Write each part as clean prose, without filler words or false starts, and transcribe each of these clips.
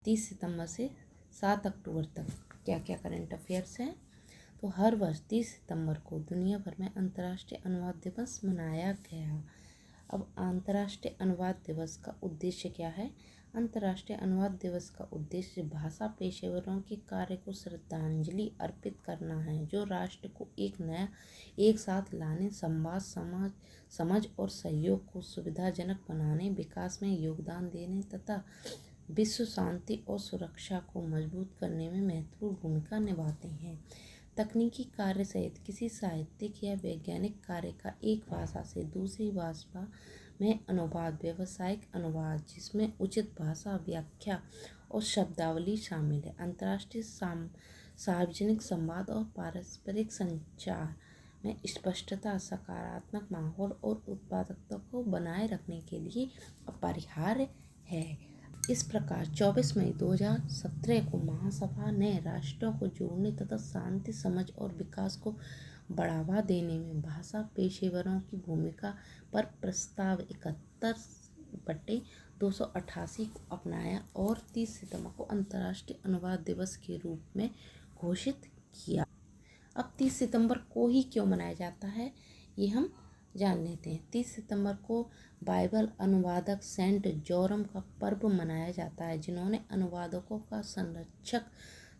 30 सितंबर से 7 अक्टूबर तक क्या क्या करंट अफेयर्स हैं। तो हर वर्ष 30 सितंबर को दुनिया भर में अंतर्राष्ट्रीय अनुवाद दिवस मनाया गया। अब अंतर्राष्ट्रीय अनुवाद दिवस का उद्देश्य क्या है? अंतर्राष्ट्रीय अनुवाद दिवस का उद्देश्य भाषा पेशेवरों के कार्य को श्रद्धांजलि अर्पित करना है, जो राष्ट्र को एक साथ लाने, संवाद, समझ और सहयोग को सुविधाजनक बनाने, विकास में योगदान देने तथा विश्व शांति और सुरक्षा को मजबूत करने में महत्वपूर्ण भूमिका निभाते हैं। तकनीकी कार्य सहित किसी साहित्यिक या वैज्ञानिक कार्य का एक भाषा से दूसरी भाषा में अनुवाद, व्यावसायिक अनुवाद जिसमें उचित भाषा, व्याख्या और शब्दावली शामिल है, अंतर्राष्ट्रीय सार्वजनिक संवाद और पारस्परिक संचार में स्पष्टता, सकारात्मक माहौल और उत्पादकता को बनाए रखने के लिए अपरिहार्य है। इस प्रकार 24 मई 2017 को महासभा ने राष्ट्रों को जोड़ने तथा शांति, समझ और विकास को बढ़ावा देने में भाषा पेशेवरों की भूमिका पर प्रस्ताव 71/288 को अपनाया और 30 सितंबर को अंतर्राष्ट्रीय अनुवाद दिवस के रूप में घोषित किया। अब 30 सितंबर को ही क्यों मनाया जाता है, ये हम जान लेते हैं। 30 सितंबर को बाइबल अनुवादक सेंट जोरम का पर्व मनाया जाता है, जिन्होंने अनुवादकों का संरक्षक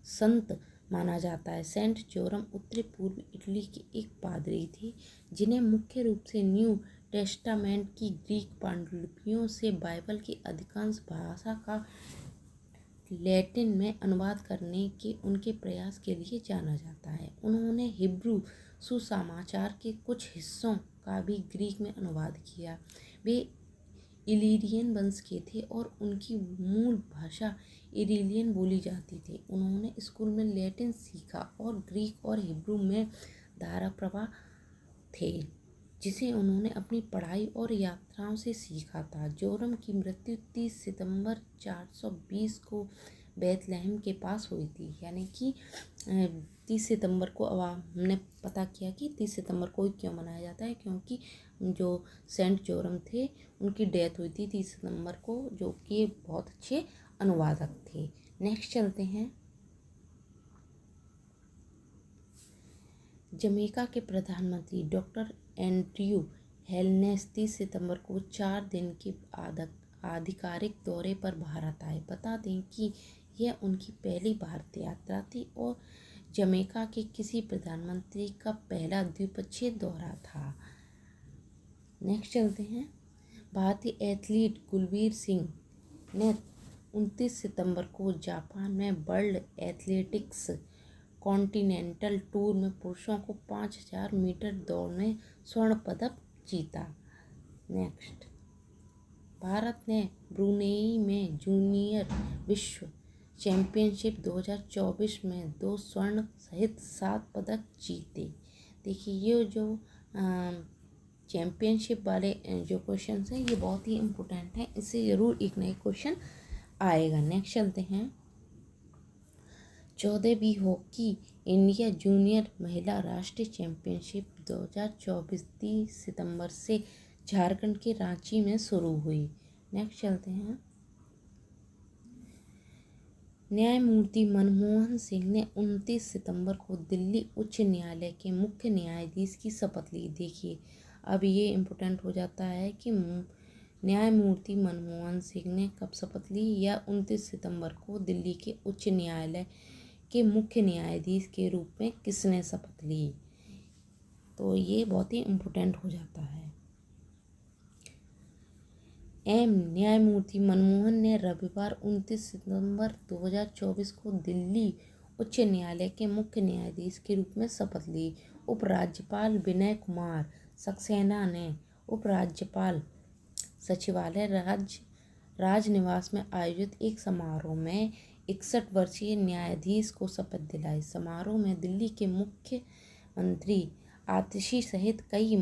संत माना जाता है। सेंट जोरम उत्तरी पूर्वी इटली के एक पादरी थे, जिन्हें मुख्य रूप से न्यू टेस्टामेंट की ग्रीक पांडुलिपियों से बाइबल की अधिकांश भाषा का लैटिन में अनुवाद करने के उनके प्रयास के लिए जाना जाता है। उन्होंने हिब्रू सुसमाचार के कुछ हिस्सों का भी ग्रीक में अनुवाद किया। वे इलीरियन वंश के थे और उनकी मूल भाषा इलीरियन बोली जाती थी। उन्होंने स्कूल में लैटिन सीखा और ग्रीक और हिब्रू में धारा प्रवाह थे, जिसे उन्होंने अपनी पढ़ाई और यात्राओं से सीखा था। जोरम की मृत्यु 30 सितंबर 420 को बेथलेहम के पास हुई थी, यानी कि 30 सितंबर को। अब हमने पता किया कि 30 सितंबर को ही क्यों मनाया जाता है, क्योंकि जो सेंट जोरम थे उनकी डेथ हुई थी 30 सितंबर को, जो कि बहुत अच्छे अनुवादक थे। नेक्स्ट चलते हैं। जमैका के प्रधानमंत्री डॉक्टर एंड्रयू हेलनेस 30 सितंबर को 4 दिन के आधिकारिक दौरे पर भारत आए। बता दें कि यह उनकी पहली भारत यात्रा थी और जमैका के किसी प्रधानमंत्री का पहला द्विपक्षीय दौरा था। नेक्स्ट चलते हैं। भारतीय एथलीट कुलवीर सिंह ने 29 सितंबर को जापान में वर्ल्ड एथलेटिक्स कॉन्टिनेंटल टूर में पुरुषों को 5000 मीटर दौड़ में स्वर्ण पदक जीता। नेक्स्ट, भारत ने ब्रुनेई में जूनियर विश्व चैंपियनशिप 2024 में 2 स्वर्ण सहित 7 पदक जीते। देखिए, ये जो चैंपियनशिप वाले जो क्वेश्चन हैं ये बहुत ही इम्पोर्टेंट हैं, इससे ज़रूर एक नए क्वेश्चन आएगा। नेक्स्ट चलते हैं। 14वीं हॉकी इंडिया जूनियर महिला राष्ट्रीय चैंपियनशिप 2024 30 सितंबर से झारखंड के रांची में शुरू हुई। नेक्स्ट चलते हैं। न्यायमूर्ति मनमोहन सिंह ने 29 सितंबर को दिल्ली उच्च न्यायालय के मुख्य न्यायाधीश की शपथ ली। देखिए, अब ये इम्पोर्टेंट हो जाता है कि न्यायमूर्ति मनमोहन सिंह ने कब शपथ ली, या 29 सितंबर को दिल्ली के उच्च न्यायालय के मुख्य न्यायाधीश के रूप में किसने शपथ ली। तो ये बहुत ही इम्पोर्टेंट हो जाता है। न्यायमूर्ति मनमोहन ने रविवार 29 सितंबर 2024 को दिल्ली उच्च न्यायालय के मुख्य न्यायाधीश के रूप में शपथ ली। उपराज्यपाल विनय कुमार सक्सेना ने उपराज्यपाल सचिवालय राजनिवास में आयोजित एक समारोह में 61 वर्षीय न्यायाधीश को शपथ दिलाई। समारोह में दिल्ली के मुख्यमंत्री आतिशी सहित कई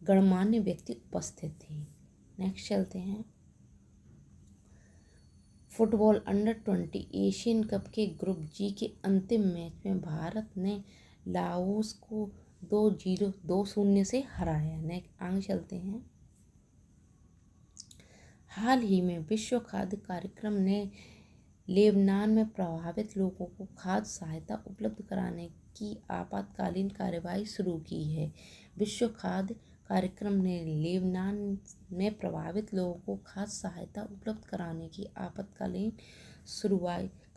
गणमान्य व्यक्ति उपस्थित थे। नेक्स्ट चलते हैं। फुटबॉल अंडर-20 एशियन कप के ग्रुप जी के अंतिम मैच में भारत ने लाओस को 2-0 से हराया। नेक्स्ट आगे चलते हैं। हाल ही में विश्व खाद्य कार्यक्रम ने लेबनान में प्रभावित लोगों को खाद्य सहायता उपलब्ध कराने की आपातकालीन कार्रवाई शुरू की है। विश्व खाद्य कार्यक्रम ने लेबनान में प्रभावित लोगों को खाद्य सहायता उपलब्ध कराने की आपातकालीन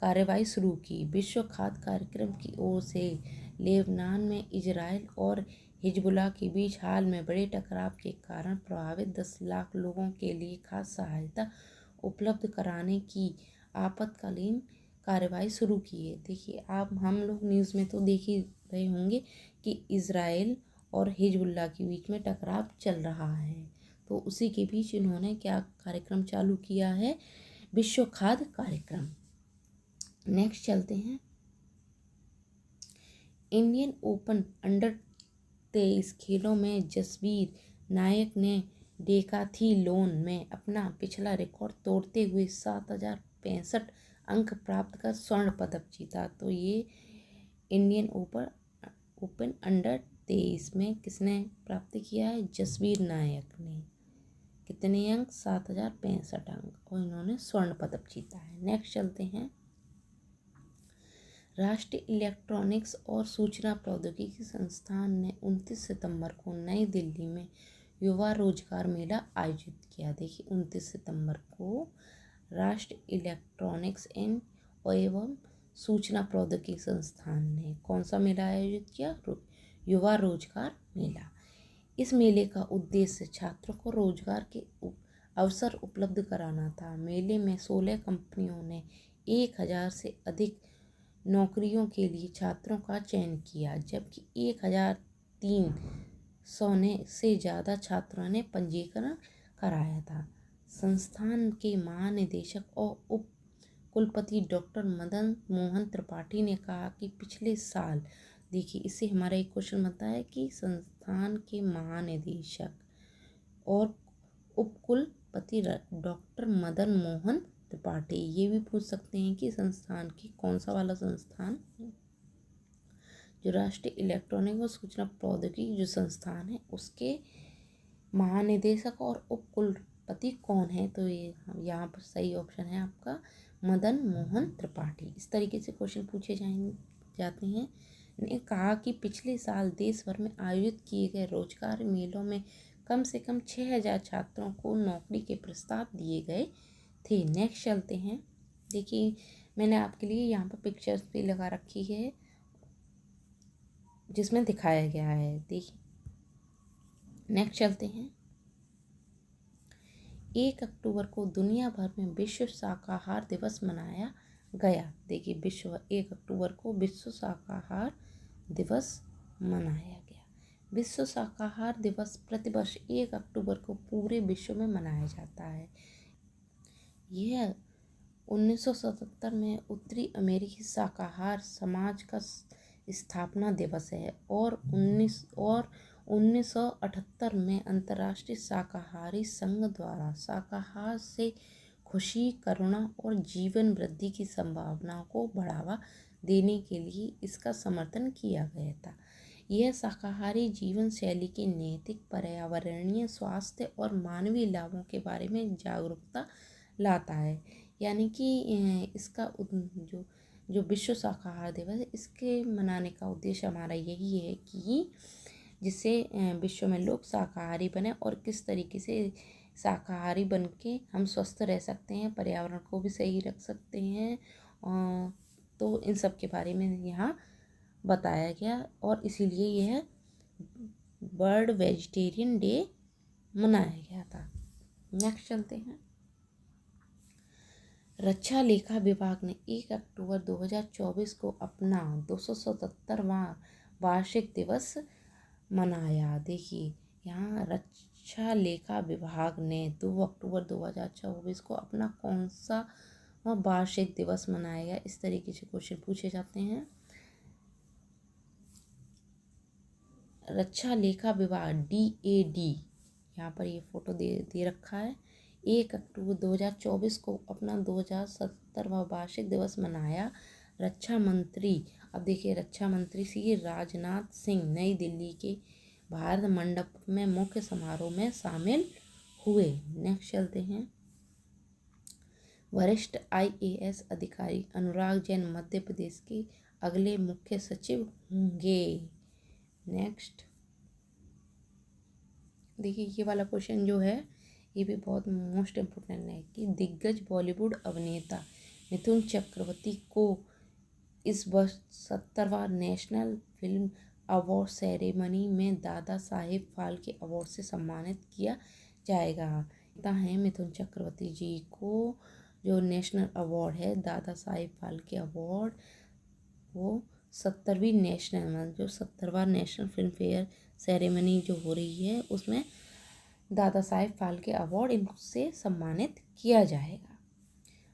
कार्रवाई शुरू की। विश्व खाद्य कार्यक्रम की ओर से लेबनान में इजराइल और हिजबुल्लाह के बीच हाल में बड़े टकराव के कारण प्रभावित 10 लाख लोगों के लिए खाद्य सहायता उपलब्ध कराने की आपातकालीन कार्रवाई शुरू की है। देखिए, आप हम लोग न्यूज़ में तो देख ही रहे होंगे कि इजराइल और हिजबुल्लाह के बीच में टकराव चल रहा है, तो उसी के बीच इन्होंने क्या कार्यक्रम चालू किया है, विश्व खाद्य कार्यक्रम। नेक्स्ट चलते हैं। इंडियन ओपन अंडर-23 खेलों में जसवीर नायक ने डेकाथलॉन में अपना पिछला रिकॉर्ड तोड़ते हुए 7065 अंक प्राप्त कर स्वर्ण पदक जीता। तो ये इंडियन ओपन अंडर-23 में किसने प्राप्त किया है, जसवीर नायक ने। कितने अंक, 7065 अंक, और इन्होंने स्वर्ण पदक जीता है। नेक्स्ट चलते हैं। राष्ट्रीय इलेक्ट्रॉनिक्स और सूचना प्रौद्योगिकी संस्थान ने 29 सितंबर को नई दिल्ली में युवा रोजगार मेला आयोजित किया। देखिए, 29 सितंबर को राष्ट्रीय इलेक्ट्रॉनिक्स एवं सूचना प्रौद्योगिकी संस्थान ने कौन सा मेला आयोजित किया, युवा रोजगार मेला। इस मेले का उद्देश्य छात्रों को रोजगार के अवसर उपलब्ध कराना था। मेले में 16 कंपनियों ने 1000 से अधिक नौकरियों के लिए छात्रों का चयन किया, जबकि 1300 से ज़्यादा छात्रों ने पंजीकरण कराया था। संस्थान के महानिदेशक और उप कुलपति डॉक्टर मदन मोहन त्रिपाठी ने कहा कि पिछले साल, देखिए इससे हमारा एक क्वेश्चन बनता है कि संस्थान के महानिदेशक और उप कुलपति डॉक्टर मदन मोहन त्रिपाठी, ये भी पूछ सकते हैं कि संस्थान की कौन सा वाला संस्थान, जो राष्ट्रीय इलेक्ट्रॉनिक और सूचना प्रौद्योगिकी जो संस्थान है उसके महानिदेशक और उप कुलपति कौन है। तो ये यहाँ पर सही ऑप्शन है आपका मदन मोहन त्रिपाठी। इस तरीके से क्वेश्चन पूछे जाते हैं। ने कहा कि पिछले साल देश भर में आयोजित किए गए रोजगार मेलों में कम से कम 6000 छात्रों को नौकरी के प्रस्ताव दिए गए थे। नेक्स्ट चलते हैं। देखिए, मैंने आपके लिए यहाँ पर पिक्चर्स भी लगा रखी है जिसमें दिखाया गया है। देखिए, नेक्स्ट चलते हैं। 1 अक्टूबर को दुनिया भर में विश्व शाकाहार दिवस मनाया गया। देखिए, 1 अक्टूबर को विश्व शाकाहार दिवस मनाया गया। विश्व शाकाहार दिवस प्रतिवर्ष 1 अक्टूबर को पूरे विश्व में मनाया जाता है। यह 1977 में उत्तरी अमेरिकी शाकाहार समाज का स्थापना दिवस है और 1978 में अंतर्राष्ट्रीय शाकाहारी संघ द्वारा शाकाहार से खुशी, करुणा और जीवन वृद्धि की संभावना को बढ़ावा देने के लिए इसका समर्थन किया गया था। यह शाकाहारी जीवन शैली के नैतिक, पर्यावरणीय, स्वास्थ्य और मानवीय लाभों के बारे में जागरूकता लाता है। यानी कि इसका जो विश्व शाकाहार दिवस है, इसके मनाने का उद्देश्य हमारा यही है कि जिससे विश्व में लोग शाकाहारी बने और किस तरीके से शाकाहारी बन के हम स्वस्थ रह सकते हैं, पर्यावरण को भी सही रख सकते हैं। तो इन सब के बारे में यहाँ बताया गया और इसीलिए यह वर्ल्ड वेजिटेरियन डे मनाया गया था। नेक्स्ट चलते हैं। रक्षा लेखा विभाग ने 1 अक्टूबर 2024 को अपना 277वां वार्षिक दिवस मनाया। देखिए, यहाँ रक्षा लेखा विभाग ने 2 अक्टूबर 2024 को अपना कौन सा वार्षिक दिवस मनाया, इस तरीके से क्वेश्चन पूछे जाते हैं। रक्षा लेखा विभाग DAD, यहाँ पर ये फोटो दे रखा है, 1 अक्टूबर 2024 को अपना 2077वां वार्षिक दिवस मनाया। रक्षा मंत्री, अब देखिए रक्षा मंत्री श्री राजनाथ सिंह नई दिल्ली के भारत मंडप में मुख्य समारोह में शामिल हुए। नेक्स्ट चलते हैं। वरिष्ठ IAS अधिकारी अनुराग जैन मध्य प्रदेश के अगले मुख्य सचिव होंगे। नेक्स्ट देखिए, ये वाला क्वेश्चन जो है ये भी बहुत मोस्ट इम्पोर्टेंट है कि दिग्गज बॉलीवुड अभिनेता मिथुन चक्रवर्ती को इस वर्ष 70वां नेशनल फिल्म अवार्ड सेरेमनी में दादा साहेब फाल्के अवार्ड से सम्मानित किया जाएगा। पता है मिथुन चक्रवर्ती जी को जो नेशनल अवार्ड है दादा साहेब फाल्के अवार्ड, वो 70वीं नेशनल जो 70वां नेशनल फिल्म फेयर सेरेमनी जो हो रही है उसमें दादा साहेब फाल्के अवार्ड इनसे सम्मानित किया जाएगा।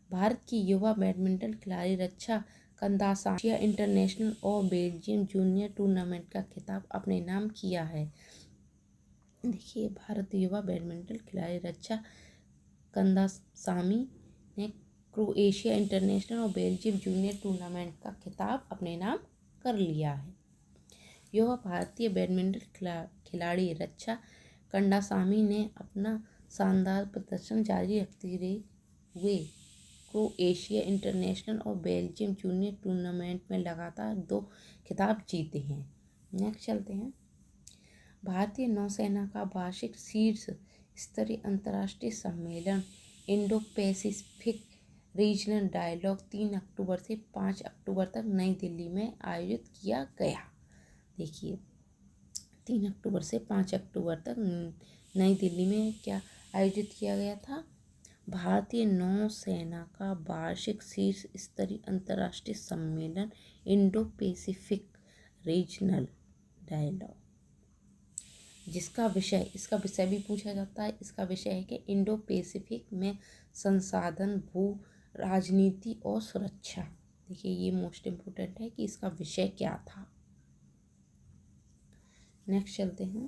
भारत की युवा बैडमिंटन खिलाड़ी रक्षा कंदासा इंटरनेशनल और बेल्जियम जूनियर टूर्नामेंट का खिताब अपने नाम किया है। देखिए, भारतीय युवा बैडमिंटन खिलाड़ी रक्षा कंदासामी ने क्रोएशिया इंटरनेशनल और बेल्जियम जूनियर टूर्नामेंट का खिताब अपने नाम कर लिया है। युवा भारतीय बैडमिंटन खिलाड़ी रक्षा कंदासामी ने अपना शानदार प्रदर्शन जारी रखते हुए क्रोएशिया इंटरनेशनल और बेल्जियम जूनियर टूर्नामेंट में लगातार 2 खिताब जीते हैं। नेक्स्ट चलते हैं। भारतीय नौसेना का वार्षिक शीर्ष स्तरीय अंतर्राष्ट्रीय सम्मेलन इंडो पैसिफिक रीजनल डायलॉग 3 अक्टूबर से 5 अक्टूबर तक नई दिल्ली में आयोजित किया गया। देखिए, 3 अक्टूबर से 5 अक्टूबर तक नई दिल्ली में क्या आयोजित किया गया था? भारतीय नौसेना का वार्षिक शीर्ष स्तरीय अंतर्राष्ट्रीय सम्मेलन इंडो पैसिफिक रीजनल डायलॉग, इसका विषय भी पूछा जाता है। इसका विषय है कि इंडो पैसिफिक में संसाधन, भू राजनीति और सुरक्षा। देखिए, ये मोस्ट इम्पोर्टेंट है कि इसका विषय क्या था। नेक्स्ट चलते हैं।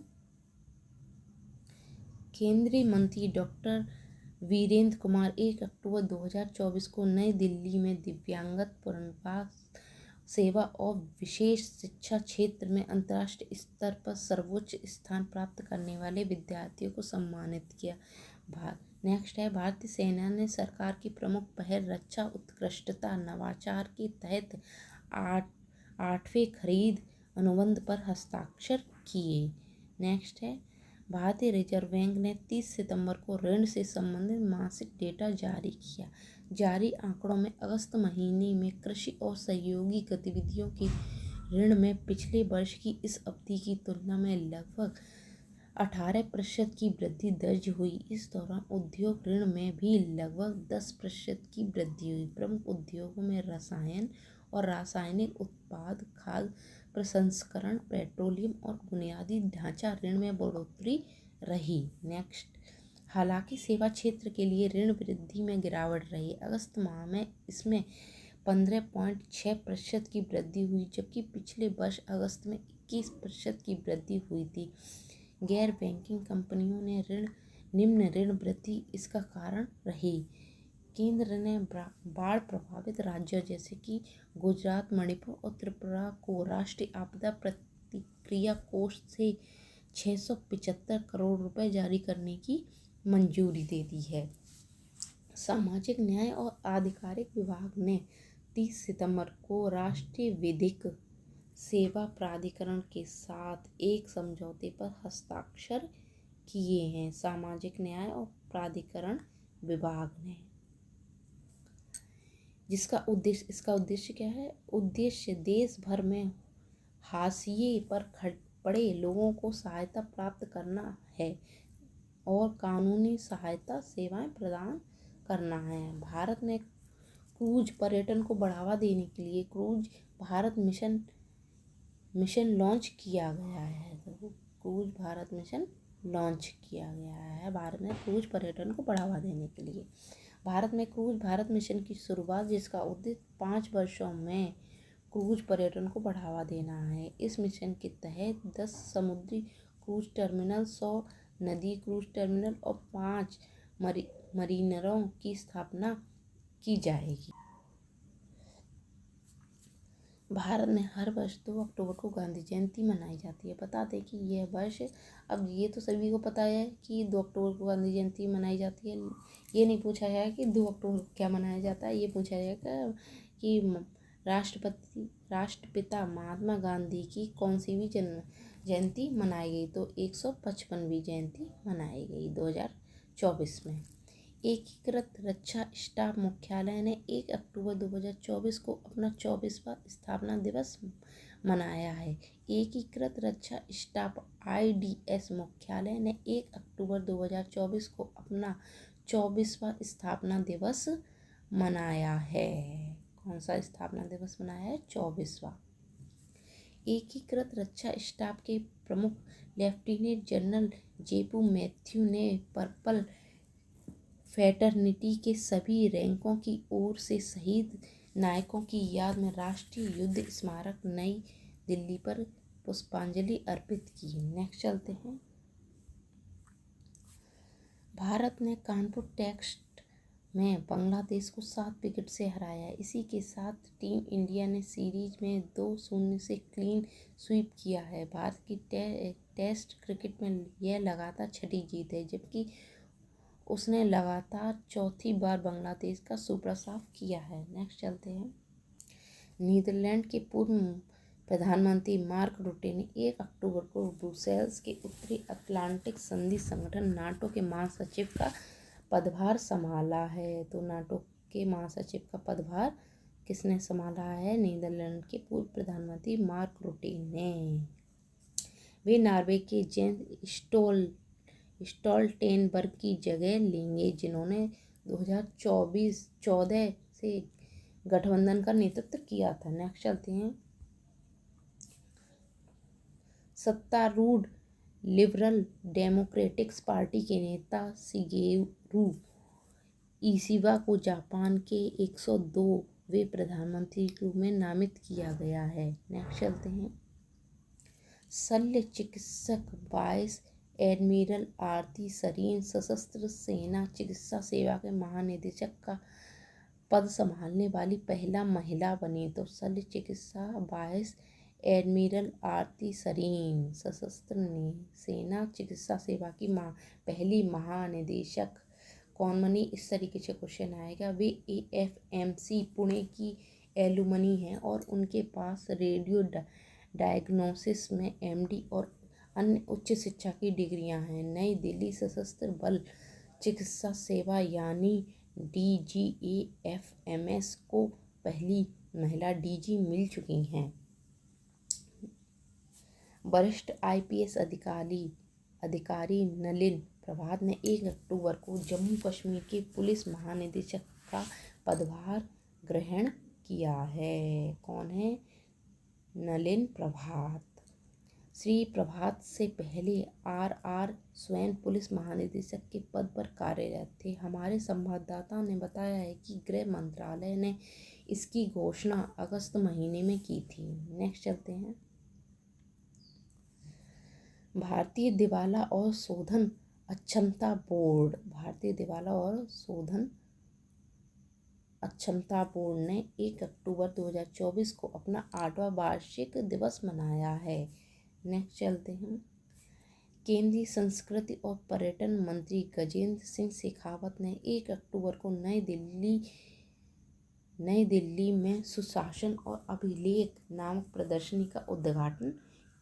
केंद्रीय मंत्री डॉक्टर वीरेंद्र कुमार 1 अक्टूबर 2024 को नई दिल्ली में दिव्यांगत पुनर्वास सेवा और विशेष शिक्षा क्षेत्र में अंतर्राष्ट्रीय स्तर पर सर्वोच्च स्थान प्राप्त करने वाले विद्यार्थियों को सम्मानित किया। नेक्स्ट है, भारतीय सेना ने सरकार की प्रमुख पहल रक्षा उत्कृष्टता नवाचार के तहत 8वें खरीद अनुबंध पर हस्ताक्षर किए। नेक्स्ट है, भारतीय रिजर्व बैंक ने 30 सितंबर को ऋण से संबंधित मासिक डेटा जारी किया। जारी आंकड़ों में अगस्त महीने में कृषि और सहयोगी गतिविधियों के ऋण में पिछले वर्ष की इस अवधि की तुलना में लगभग 18% की वृद्धि दर्ज हुई। इस दौरान उद्योग ऋण में भी लगभग 10% की वृद्धि हुई। प्रमुख उद्योगों में रसायन और रासायनिक उत्पाद, खाद्य प्रसंस्करण, पेट्रोलियम और बुनियादी ढांचा ऋण में बढ़ोतरी रही। नेक्स्ट, हालांकि सेवा क्षेत्र के लिए ऋण वृद्धि में गिरावट रही। अगस्त माह में इसमें 15.6% की वृद्धि हुई, जबकि पिछले वर्ष अगस्त में 21% की वृद्धि हुई थी। गैर बैंकिंग कंपनियों ने निम्न ऋण वृद्धि इसका कारण रही। केंद्र ने बाढ़ प्रभावित राज्यों जैसे कि गुजरात, मणिपुर और त्रिपुरा को राष्ट्रीय आपदा प्रतिक्रिया कोष से 675 करोड़ रुपए जारी करने की मंजूरी दे दी है। सामाजिक न्याय और आधिकारिक विभाग ने 30 सितंबर को राष्ट्रीय विधिक सेवा प्राधिकरण के साथ एक समझौते पर हस्ताक्षर किए हैं। सामाजिक न्याय और प्राधिकरण विभाग ने, इसका उद्देश्य क्या है? उद्देश्य देश भर में हाशिए पर पड़े लोगों को सहायता प्राप्त करना है और कानूनी सहायता सेवाएं प्रदान करना है। भारत में क्रूज पर्यटन को बढ़ावा देने के लिए क्रूज भारत मिशन लॉन्च किया गया है। तो क्रूज भारत मिशन लॉन्च किया गया है भारत में क्रूज पर्यटन को बढ़ावा देने के लिए। भारत में क्रूज भारत मिशन की शुरुआत, जिसका उद्देश्य 5 वर्षों में क्रूज पर्यटन को बढ़ावा देना है। इस मिशन के तहत 10 समुद्री क्रूज टर्मिनल, 100 नदी क्रूज टर्मिनल और 5 मरीनरों की स्थापना की जाएगी। भारत में हर वर्ष 2 अक्टूबर को गांधी जयंती मनाई जाती है। बता दें कि यह वर्ष, अब ये तो सभी को पता है कि 2 अक्टूबर को गांधी जयंती मनाई जाती है, ये नहीं पूछा जाएगा कि 2 अक्टूबर को क्या मनाया जाता है, ये पूछा जाएगा कि राष्ट्रपिता महात्मा गांधी की कौन सी भी जन्म जयंती मनाई गई, तो 155वीं जयंती मनाई गई 2024 में। एकीकृत रक्षा स्टाफ मुख्यालय ने 1 अक्टूबर 2024 को अपना 24वां स्थापना दिवस मनाया है। एकीकृत रक्षा स्टाफ IDS मुख्यालय ने 1 अक्टूबर 2024 को अपना 24वां स्थापना दिवस मनाया है। कौन सा स्थापना दिवस मनाया है? 24वां। एकीकृत रक्षा स्टाफ के प्रमुख लेफ्टिनेंट जनरल जेपू मैथ्यू ने पर्पल फ्रेटर्निटी के सभी रैंकों की ओर से शहीद नायकों की याद में राष्ट्रीय युद्ध स्मारक नई दिल्ली पर पुष्पांजलि अर्पित की। नेक्स्ट चलते हैं। भारत ने कानपुर टेस्ट में बांग्लादेश को 7 विकेट से हराया। इसी के साथ टीम इंडिया ने सीरीज में 2-0 से क्लीन स्वीप किया है। भारत की टेस्ट क्रिकेट में यह लगातार छठी जीत है, जबकि उसने लगातार चौथी बार बांग्लादेश का सुपड़ा साफ किया है। नेक्स्ट चलते हैं। नीदरलैंड के पूर्व प्रधानमंत्री मार्क रुटे ने 1 अक्टूबर को ब्रुसेल्स के उत्तरी अटलांटिक संधि संगठन नाटो के महासचिव का पदभार संभाला है। तो नाटो के महासचिव का पदभार किसने संभाला है? नीदरलैंड के पूर्व प्रधानमंत्री मार्क रुटे ने। वे नॉर्वे के जेन्स स्टोल्टेनबर्ग की जगह लेंगे, जिन्होंने 2014 से गठबंधन का नेतृत्व किया था। नेक्स्ट चलते हैं। सत्तारूढ़ लिबरल डेमोक्रेटिक्स पार्टी के नेता शिगेरू इशिबा को जापान के 102वें प्रधानमंत्री के रूप में नामित किया गया है। नेक्स्ट चलते हैं। शल्य चिकित्सक वाइस एडमिरल आरती सरीन सशस्त्र सेना चिकित्सा सेवा के महानिदेशक का पद संभालने वाली पहला महिला बनी। तो शल्य चिकित्सा वाइस एडमिरल आरती सरीन सशस्त्र सेना चिकित्सा सेवा की पहली महानिदेशक कौन बनी? इस तरीके से क्वेश्चन आएगा। वे AFMC पुणे की एलुमनी हैं और उनके पास रेडियो डायग्नोसिस में MD और अन्य उच्च शिक्षा की डिग्रियां हैं। नई दिल्ली सशस्त्र बल चिकित्सा सेवा यानी DGAFMS को पहली महिला DG मिल चुकी हैं। वरिष्ठ IPS अधिकारी नलिन प्रभात ने 1 अक्टूबर को जम्मू कश्मीर के पुलिस महानिदेशक का पदभार ग्रहण किया है। कौन है? नलिन प्रभात। श्री प्रभात से पहले RR स्वयं पुलिस महानिदेशक के पद पर कार्यरत थे। हमारे संवाददाता ने बताया है कि गृह मंत्रालय ने इसकी घोषणा अगस्त महीने में की थी। नेक्स्ट चलते हैं। भारतीय दिवाला और शोधन अक्षमता बोर्ड ने 1 अक्टूबर 2024 को अपना 8वां वार्षिक दिवस मनाया है। नेक्स्ट चलते हैं। केंद्रीय संस्कृति और पर्यटन मंत्री गजेंद्र सिंह शेखावत ने 1 अक्टूबर को नई दिल्ली में सुशासन और अभिलेख नामक प्रदर्शनी का उद्घाटन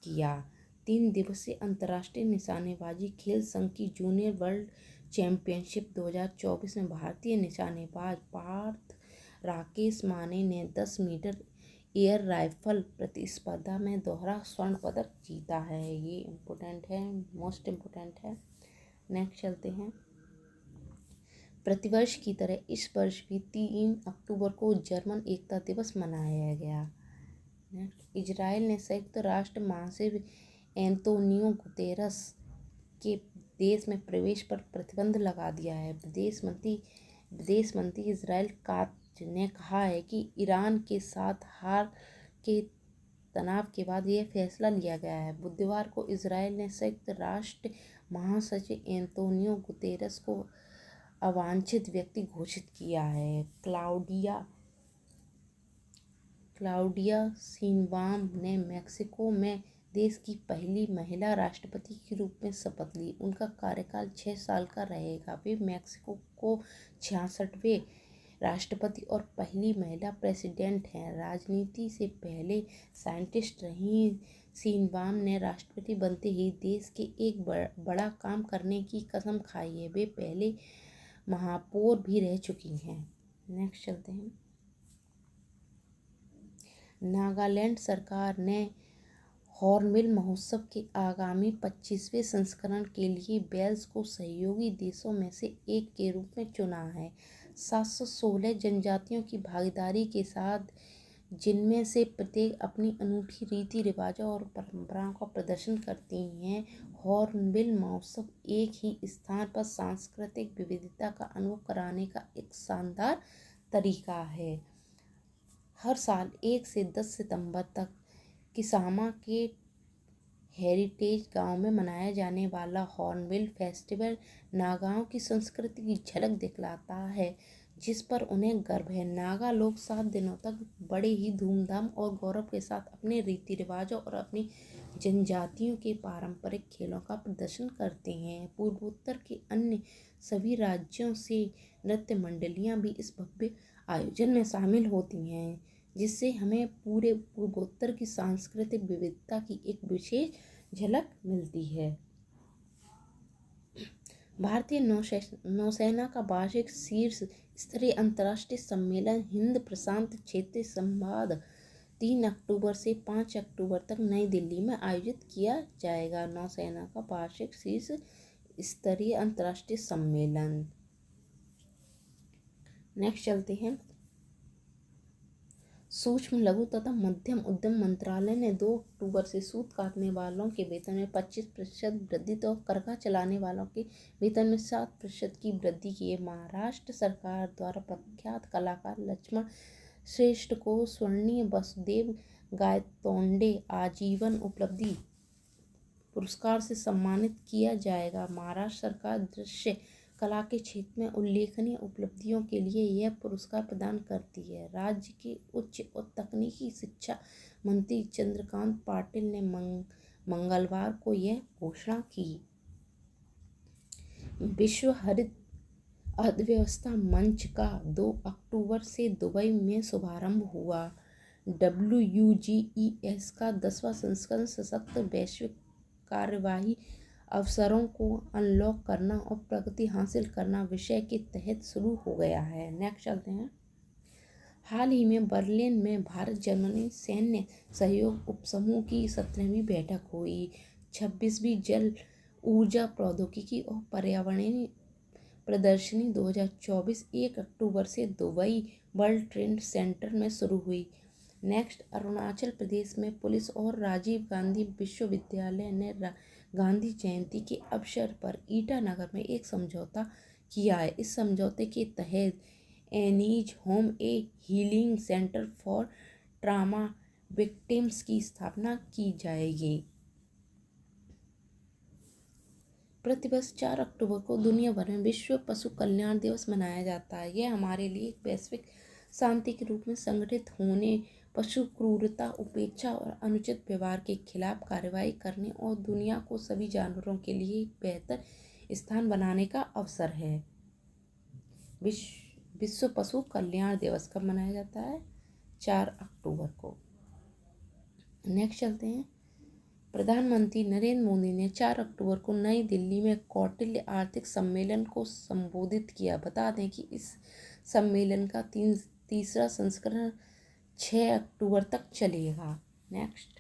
किया। 3 दिवसीय अंतर्राष्ट्रीय निशानेबाजी खेल संघ की जूनियर वर्ल्ड चैंपियनशिप 2024 में भारतीय निशानेबाज पार्थ राकेश माने ने 10 मीटर एयर राइफल प्रतिस्पर्धा में दोहरा स्वर्ण पदक जीता है। ये इम्पोर्टेंट है, मोस्ट इम्पोर्टेंट है। नेक्स्ट चलते हैं। प्रतिवर्ष की तरह इस वर्ष भी 3 अक्टूबर को जर्मन एकता दिवस मनाया गया। इजराइल ने संयुक्त राष्ट्र महासचिव एंतोनियो गुतेरस के देश में प्रवेश पर प्रतिबंध लगा दिया है। विदेश मंत्री इजराइल कात्ज ने कहा है कि ईरान के साथ हाल के तनाव के बाद यह फैसला लिया गया है। बुधवार को इजराइल ने संयुक्त राष्ट्र महासचिव एंतोनियो गुतेरस को अवांछित व्यक्ति घोषित किया है। क्लाउडिया शिनबाम ने मेक्सिको में देश की पहली महिला राष्ट्रपति के रूप में शपथ ली। उनका कार्यकाल 6 साल का रहेगा। वे मेक्सिको को 66वें राष्ट्रपति और पहली महिला प्रेसिडेंट हैं। राजनीति से पहले साइंटिस्ट रही सीनबाम ने राष्ट्रपति बनते ही देश के एक बड़ा काम करने की कसम खाई है। वे पहले महापौर भी रह चुकी हैं। नेक्स्ट चलते हैं। नागालैंड सरकार ने हॉर्नबिल महोत्सव के आगामी 25वें संस्करण के लिए वेल्स को सहयोगी देशों में से एक के रूप में चुना है। 716 जनजातियों की भागीदारी के साथ, जिनमें से प्रत्येक अपनी अनूठी रीति रिवाजों और परंपराओं का प्रदर्शन करती हैं, हॉर्नबिल महोत्सव एक ही स्थान पर सांस्कृतिक विविधता का अनुभव कराने का एक शानदार तरीका है। हर साल 1 से 10 सितंबर तक किसामा के हेरिटेज गांव में मनाया जाने वाला हॉर्नबिल फेस्टिवल नागाओं की संस्कृति की झलक दिखलाता है, जिस पर उन्हें गर्व है। नागा लोग 7 दिनों तक बड़े ही धूमधाम और गौरव के साथ अपने रीति रिवाजों और अपनी जनजातियों के पारंपरिक खेलों का प्रदर्शन करते हैं। पूर्वोत्तर के अन्य सभी राज्यों से नृत्य मंडलियां भी इस भव्य आयोजन में शामिल होती हैं, जिससे हमें पूरे पूर्वोत्तर की सांस्कृतिक विविधता की एक विशेष झलक मिलती है। भारतीय नौसेना का वार्षिक शीर्ष स्तरीय अंतर्राष्ट्रीय सम्मेलन हिंद प्रशांत क्षेत्रीय संवाद 3 अक्टूबर से 5 अक्टूबर तक नई दिल्ली में आयोजित किया जाएगा। नौसेना का वार्षिक शीर्ष स्तरीय अंतर्राष्ट्रीय सम्मेलन। नेक्स्ट चलते हैं। सूक्ष्म लघु तथा मध्यम उद्यम मंत्रालय ने 2 अक्टूबर से सूत काटने वालों के वेतन में 25% वृद्धि तो करखा चलाने वालों के वेतन में 7% की वृद्धि की है। महाराष्ट्र सरकार द्वारा प्रख्यात कलाकार लक्ष्मण श्रेष्ठ को स्वर्णीय वसुदेव गायतोंडे आजीवन उपलब्धि पुरस्कार से सम्मानित किया जाएगा। महाराष्ट्र सरकार दृश्य कला के क्षेत्र में उल्लेखनीय उपलब्धियों के लिए यह पुरस्कार प्रदान करती है। राज्य के उच्च और तकनीकी शिक्षा मंत्री चंद्रकांत पाटिल ने मंगलवार को यह घोषणा की। विश्व हरित अर्थव्यवस्था मंच का 2 अक्टूबर से दुबई में शुभारंभ हुआ। WUGES का 10वां संस्करण सशक्त वैश्विक कार्यवाही अवसरों को अनलॉक करना और प्रगति हासिल करना विषय के तहत शुरू हो गया है। नेक्स्ट चलते हैं। हाल ही में बर्लिन में भारत जर्मनी सैन्य सहयोग उपसमूह की 17वीं बैठक हुई। 26वीं जल ऊर्जा प्रौद्योगिकी और पर्यावरणीय प्रदर्शनी 2024 1 अक्टूबर से दुबई वर्ल्ड ट्रेड सेंटर में शुरू हुई। नेक्स्ट, अरुणाचल प्रदेश में पुलिस और राजीव गांधी विश्वविद्यालय ने गांधी जयंती के अवसर पर ईटानगर में एक समझौता किया है। इस समझौते के तहत Annie's home A healing centre for trauma victims की स्थापना की जाएगी। प्रतिवर्ष 4 अक्टूबर को दुनिया भर में विश्व पशु कल्याण दिवस मनाया जाता है। यह हमारे लिए एक वैश्विक शांति के रूप में संगठित होने, पशु क्रूरता, उपेक्षा और अनुचित व्यवहार के खिलाफ कार्रवाई करने और दुनिया को सभी जानवरों के लिए एक बेहतर स्थान बनाने का अवसर है। विश्व पशु कल्याण दिवस कब मनाया जाता है? 4 अक्टूबर को। नेक्स्ट चलते हैं। प्रधानमंत्री नरेंद्र मोदी ने 4 अक्टूबर को नई दिल्ली में कौटिल्य आर्थिक सम्मेलन को संबोधित किया। बता दें कि इस सम्मेलन का तीसरा संस्करण 6 अक्टूबर तक चलेगा। नेक्स्ट,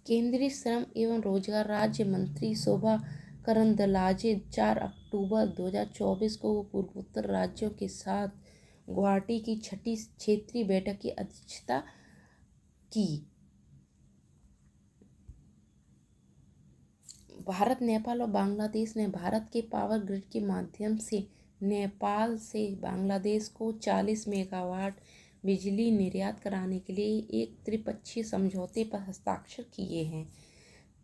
केंद्रीय श्रम एवं रोजगार राज्य मंत्री शोभा करंदलाजे 4 अक्टूबर 2024 को पूर्वोत्तर राज्यों के साथ गुवाहाटी की 6ठी क्षेत्रीय बैठक की अध्यक्षता की। भारत, नेपाल और बांग्लादेश ने भारत के पावर ग्रिड के माध्यम से नेपाल से बांग्लादेश को 40 मेगावाट बिजली निर्यात कराने के लिए एक त्रिपक्षीय समझौते पर हस्ताक्षर किए हैं।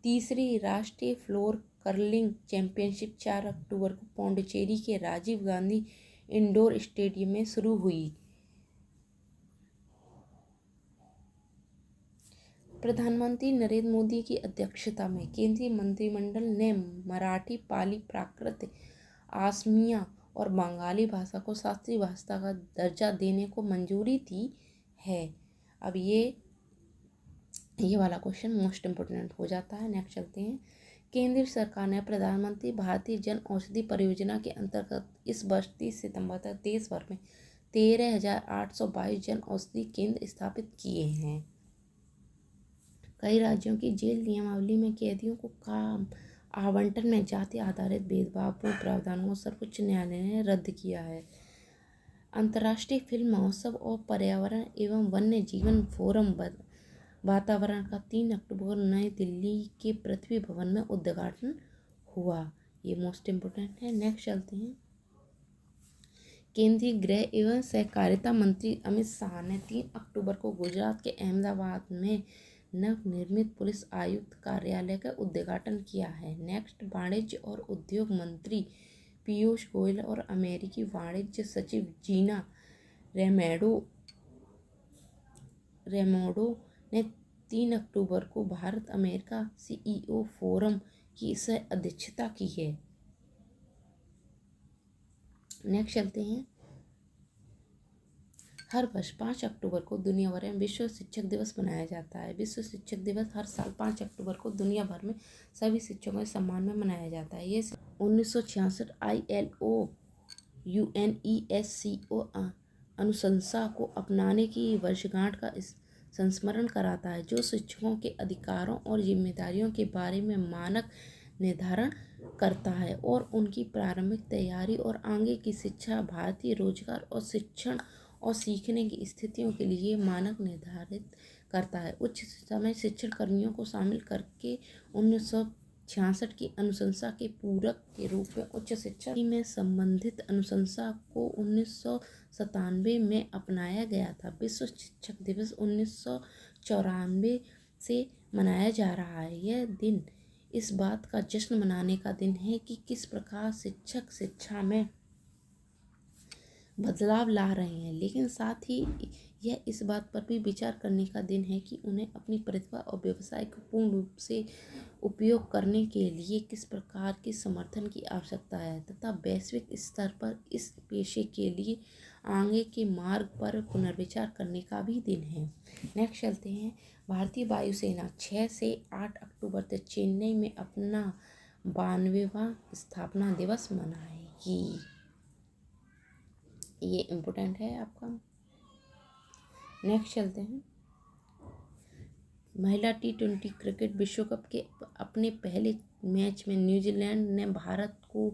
तीसरी राष्ट्रीय फ्लोर कर्लिंग चैंपियनशिप 4 अक्टूबर को पौंडीचेरी के राजीव गांधी इंडोर स्टेडियम में शुरू हुई। प्रधानमंत्री नरेंद्र मोदी की अध्यक्षता में केंद्रीय मंत्रिमंडल ने मराठी, पाली, प्राकृत, असमिया और बंगाली भाषा को शास्त्रीय भाषा का दर्जा देने को मंजूरी दी है। अब ये वाला क्वेश्चन मोस्ट इम्पोर्टेंट हो जाता है। नेक्स्ट चलते हैं। केंद्र सरकार ने प्रधानमंत्री भारतीय जन औषधि परियोजना के अंतर्गत इस वर्ष 30 सितंबर तक देश भर में 13,822 जन औषधि केंद्र स्थापित किए हैं। कई राज्यों की जेल नियमावली में कैदियों को काम आवंटन में जाति आधारित भेदभावपूर्ण प्रावधानों को सर्वोच्च न्यायालय ने रद्द किया है। अंतर्राष्ट्रीय फिल्म महोत्सव और पर्यावरण एवं वन्य जीवन फोरम वातावरण का 3 अक्टूबर नई दिल्ली के पृथ्वी भवन में उद्घाटन हुआ। ये मोस्ट इम्पोर्टेंट है। नेक्स्ट चलते हैं। केंद्रीय गृह एवं सहकारिता मंत्री अमित शाह ने 3 अक्टूबर को गुजरात के अहमदाबाद में नवनिर्मित पुलिस आयुक्त कार्यालय का उद्घाटन किया है। नेक्स्ट, वाणिज्य और उद्योग मंत्री पीयूष गोयल और अमेरिकी वाणिज्य सचिव जीना रेमोंडो ने 3 अक्टूबर को भारत अमेरिका सीईओ फोरम की सह अध्यक्षता की है। नेक्स्ट चलते हैं। हर वर्ष 5 अक्टूबर को दुनिया भर में विश्व शिक्षक दिवस मनाया जाता है। विश्व शिक्षक दिवस हर साल 5 अक्टूबर को दुनिया भर में सभी शिक्षकों के सम्मान में मनाया जाता है। ये 1966 ILO UNESCO अनुशंसा को अपनाने की वर्षगांठ का संस्मरण कराता है, जो शिक्षकों के अधिकारों और जिम्मेदारियों के बारे में मानक निर्धारण करता है और उनकी प्रारंभिक तैयारी और आगे की शिक्षा, भारतीय रोजगार और शिक्षण और सीखने की स्थितियों के लिए मानक निर्धारित करता है। उच्च शिक्षा में शिक्षण कर्मियों को शामिल करके 1966 की अनुशंसा के पूरक के रूप में उच्च शिक्षा में संबंधित अनुशंसा को 1997 में अपनाया गया था। विश्व शिक्षक दिवस 1994 से मनाया जा रहा है। यह दिन इस बात का जश्न मनाने का दिन है कि किस प्रकार शिक्षक शिक्षा में बदलाव ला रहे हैं, लेकिन साथ ही यह इस बात पर भी विचार करने का दिन है कि उन्हें अपनी प्रतिभा और व्यवसाय को पूर्ण रूप से उपयोग करने के लिए किस प्रकार के समर्थन की आवश्यकता है तथा वैश्विक स्तर पर इस पेशे के लिए आगे के मार्ग पर पुनर्विचार करने का भी दिन है। नेक्स्ट चलते हैं। भारतीय वायुसेना 6 से 8 अक्टूबर तक चेन्नई में अपना 92वां स्थापना दिवस मनाएगी। ये इम्पोर्टेंट है आपका। नेक्स्ट चलते हैं। महिला T20 क्रिकेट विश्व कप के अपने पहले मैच में न्यूजीलैंड ने भारत को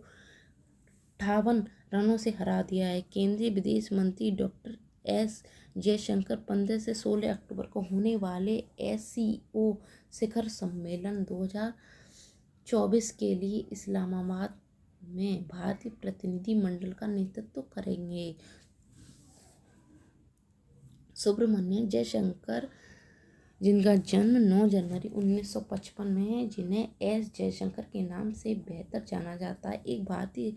58 रनों से हरा दिया है। केंद्रीय विदेश मंत्री डॉक्टर एस जयशंकर 15 से 16 अक्टूबर को होने वाले SCO शिखर सम्मेलन 2024 के लिए इस्लामाबाद में भारतीय प्रतिनिधि मंडल का नेतृत्व करेंगे। सुब्रमण्यम जयशंकर, जिनका जन्म 9 जनवरी 1955 में है, जिन्हें एस जयशंकर के नाम से बेहतर जाना जाता है, एक भारतीय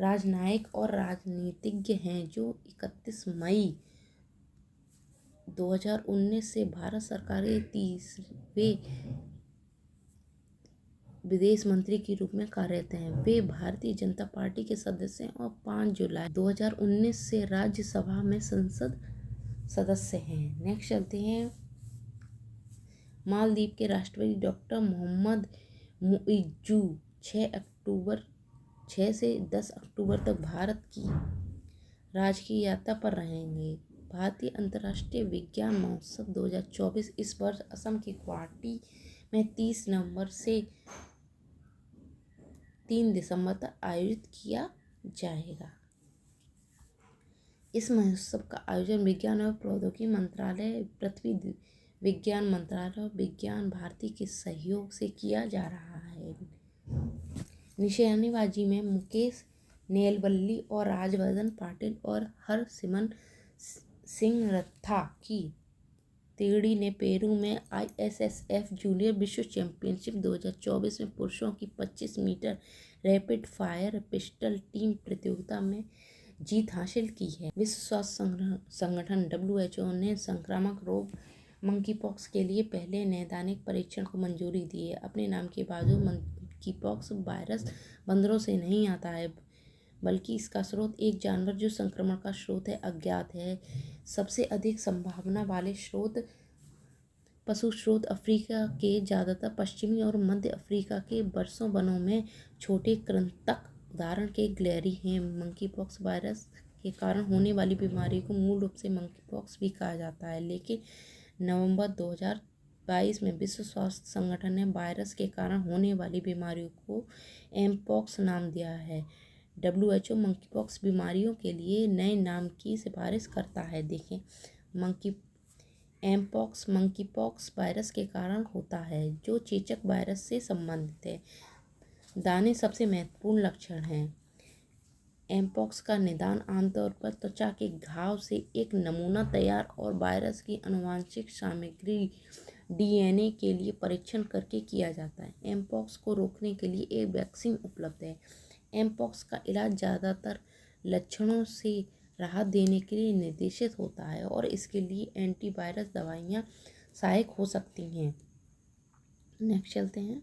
राजनयिक और राजनीतिज्ञ हैं जो 31 मई 2019 से भारत सरकार के 30वें विदेश मंत्री के रूप में कार्यरत हैं। वे भारतीय जनता पार्टी के सदस्य हैं और 5 जुलाई 2019 से राज्यसभा में संसद सदस्य हैं। नेक्स्ट चलते हैं। मालदीव के राष्ट्रपति डॉक्टर मोहम्मद मुइज्जू 6 से 10 अक्टूबर तक भारत की राजकीय यात्रा पर रहेंगे। भारतीय अंतर्राष्ट्रीय विज्ञान महोत्सव 2024 इस वर्ष असम के गुवाहाटी में 30 नवंबर से 3 दिसंबर तक आयोजित किया जाएगा। इस महोत्सव का आयोजन विज्ञान और प्रौद्योगिकी मंत्रालय, पृथ्वी विज्ञान मंत्रालय और विज्ञान भारती के सहयोग से किया जा रहा है। निशानेबाजी में मुकेश नेलवल्ली और राजवर्धन पाटिल और हरसिमरन सिंह रथा की तिगड़ी ने पेरू में ISSF जूनियर विश्व चैंपियनशिप 2024 में पुरुषों की 25 metre rapid fire pistol team प्रतियोगिता में जीत हासिल की है। विश्व स्वास्थ्य संगठन WHO ने संक्रामक रोग मंकी पॉक्स के लिए पहले नैदानिक परीक्षण को मंजूरी दी है। अपने नाम के बावजूद मंकी पॉक्स वायरस बंदरों से नहीं आता है, बल्कि इसका स्रोत एक जानवर जो संक्रमण का स्रोत है अज्ञात है। सबसे अधिक संभावना वाले पशु स्रोत अफ्रीका के ज़्यादातर पश्चिमी और मध्य अफ्रीका के वर्षों वनों में छोटे कृंतक उदाहरण के ग्लेरी हैं। मंकी पॉक्स वायरस के कारण होने वाली बीमारी को मूल रूप से मंकी पॉक्स भी कहा जाता है, लेकिन नवंबर 2022 में विश्व स्वास्थ्य संगठन ने वायरस के कारण होने वाली बीमारियों को एमपॉक्स नाम दिया है। WHO मंकी पॉक्स बीमारियों के लिए नए नाम की सिफारिश करता है। देखें, एमपॉक्स मंकी पॉक्स वायरस के कारण होता है, जो चेचक वायरस से संबंधित है। दाने सबसे महत्वपूर्ण लक्षण हैं। एमपॉक्स का निदान आमतौर पर त्वचा के घाव से एक नमूना तैयार और वायरस की आनुवंशिक सामग्री DNA के लिए परीक्षण करके किया जाता है। एमपॉक्स को रोकने के लिए एक वैक्सीन उपलब्ध है। एमपॉक्स का इलाज ज़्यादातर लक्षणों से राहत देने के लिए निर्देशित होता है और इसके लिए एंटीवायरस दवाइयाँ सहायक हो सकती हैं। नेक्स्ट चलते हैं।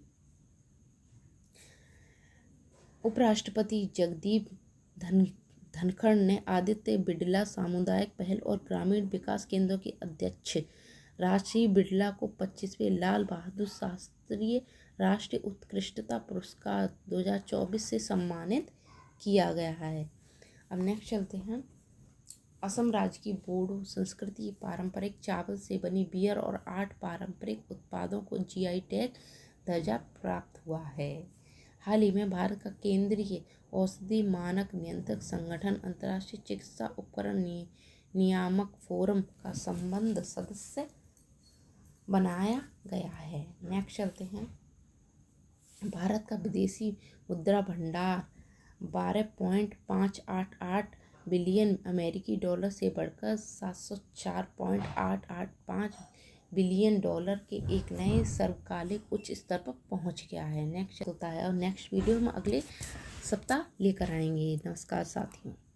उपराष्ट्रपति जगदीप धनखड़ ने आदित्य बिड़ला सामुदायिक पहल और ग्रामीण विकास केंद्र के अध्यक्ष राजश्री बिड़ला को 25वें लाल बहादुर शास्त्री राष्ट्रीय उत्कृष्टता पुरस्कार 2024 से सम्मानित किया गया है। अब नेक्स्ट चलते हैं। असम राज्य की बोडो संस्कृति पारंपरिक चावल से बनी बियर और 8 पारंपरिक उत्पादों को GI टैग दर्जा प्राप्त हुआ है। हाल ही में भारत का केंद्रीय औषधि मानक नियंत्रक संगठन अंतर्राष्ट्रीय चिकित्सा उपकरण नियामक फोरम का संबद्ध सदस्य बनाया गया है। नेक्स्ट चलते हैं। भारत का विदेशी मुद्रा भंडार 12.588 बिलियन अमेरिकी डॉलर से बढ़कर 704.885 बिलियन डॉलर के एक नए सर्वकालिक उच्च स्तर पर पहुंच गया है। नेक्स्ट होता है और नेक्स्ट वीडियो हम अगले सप्ताह लेकर आएंगे। नमस्कार साथियों।